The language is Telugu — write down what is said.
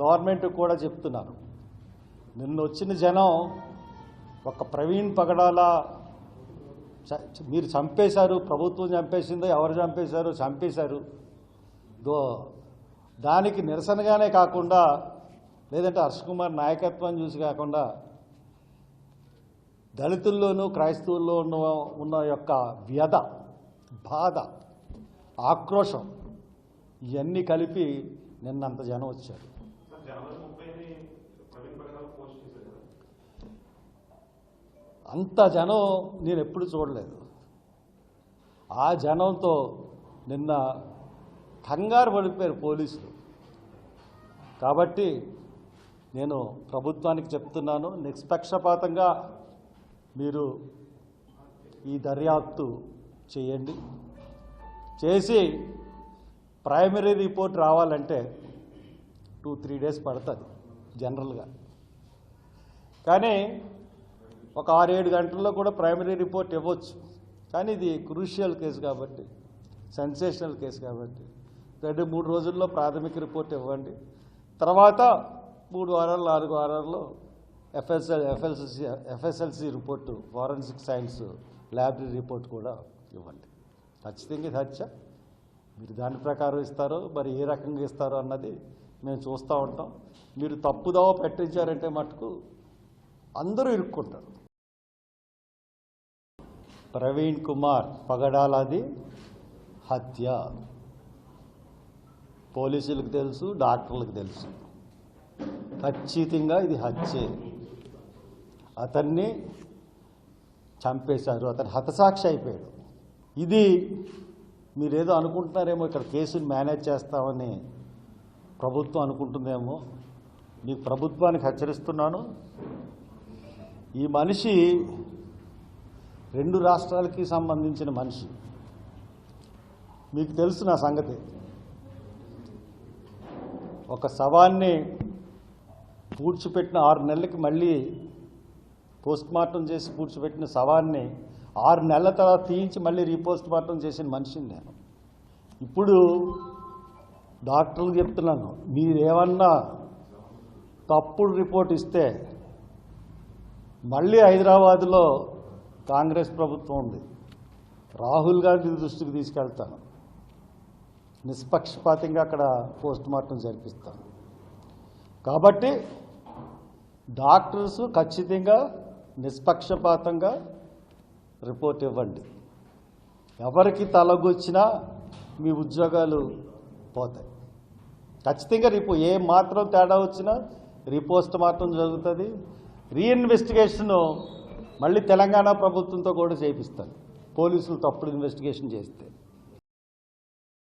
గవర్నమెంట్ కూడా చెప్తున్నాను, నిన్న వచ్చిన జనం ఒక ప్రవీణ్ పగడాల మీరు చంపేశారు, ప్రభుత్వం చంపేసిందో ఎవరు చంపేశారో చంపేశారు, దానికి నిరసనగానే కాకుండా లేదంటే హర్ష్ కుమార్ నాయకత్వం చూసి కాకుండా దళితుల్లోనూ క్రైస్తవుల్లో ఉన్న యొక్క వ్యధ, బాధ, ఆక్రోశం ఇవన్నీ కలిపి నిన్నంత జనం వచ్చారు. అంత జనం నేను ఎప్పుడు చూడలేదు. ఆ జనంతో నిన్న కంగారు పడిపోయారు పోలీసులు. కాబట్టి నేను ప్రభుత్వానికి చెప్తున్నాను, నిష్పక్షపాతంగా మీరు ఈ దర్యాప్తు చేయండి. చేసి ప్రైమరీ రిపోర్ట్ రావాలంటే 2-3 డేస్ పడుతుంది జనరల్గా. కానీ ఒక 6-7 గంటల్లో కూడా ప్రైమరీ రిపోర్ట్ ఇవ్వచ్చు. కానీ ఇది క్రూషియల్ కేసు కాబట్టి, సెన్సేషనల్ కేసు కాబట్టి 2-3 రోజుల్లో ప్రాథమిక రిపోర్ట్ ఇవ్వండి. తర్వాత 3 వారాలు 4 వారాల్లో FSLC report, forensic science laboratory report కూడా ఇవ్వండి. ఖచ్చితంగా ఇది హత్య. మీరు దాని ప్రకారం ఇస్తారో మరి ఏ రకంగా ఇస్తారో అన్నది మేము చూస్తూ ఉంటాం. మీరు తప్పుదోవ పెట్టించారంటే మటుకు అందరూ ఇరుక్కుంటారు. ప్రవీణ్ కుమార్ పగడాలది హత్య పోలీసులకు తెలుసు, డాక్టర్లకు తెలుసు. ఖచ్చితంగా ఇది హత్యే. అతన్ని చంపేశారు, అతను హతసాక్షి అయిపోయాడు. ఇది మీరేదో అనుకుంటున్నారేమో, ఇక్కడ కేసుని మేనేజ్ చేస్తామని ప్రభుత్వం అనుకుంటుందేమో. మీకు ప్రభుత్వానికి హెచ్చరిస్తున్నాను, ఈ మనిషి 2 రాష్ట్రాలకి సంబంధించిన మనిషి. మీకు తెలుసు నా సంగతి. ఒక శవాన్ని పూడ్చిపెట్టిన 6 నెలలకి మళ్ళీ పోస్ట్ మార్టం చేసి పూడ్చిపెట్టిన శవాన్ని 6 నెలల తర్వాత తీయించి మళ్ళీ రీపోస్ట్ మార్టం చేసిన మనిషిని నేను. ఇప్పుడు డాక్టర్లు చెప్తున్నాను, మీరేమన్నా తప్పుడు రిపోర్ట్ ఇస్తే మళ్ళీ హైదరాబాద్లో కాంగ్రెస్ ప్రభుత్వం ఉంది, రాహుల్ గాంధీ దృష్టికి తీసుకెళ్తాను, నిష్పక్షపాతంగా అక్కడ పోస్ట్ మార్టం జరిపిస్తాను. కాబట్టి డాక్టర్స్ ఖచ్చితంగా నిష్పక్షపాతంగా రిపోర్ట్ ఇవ్వండి. ఎవరికి తలగొచ్చినా మీ ఉద్యోగాలు పోతాయి. ఖచ్చితంగా ఏ మాత్రం తేడా వచ్చినా రీపోస్ట్ మార్టం జరుగుతుంది. రీఇన్వెస్టిగేషను మళ్ళీ తెలంగాణ ప్రభుత్వంతో కూడా చేయిస్తాను, పోలీసులు తప్పుడు ఇన్వెస్టిగేషన్ చేస్తే.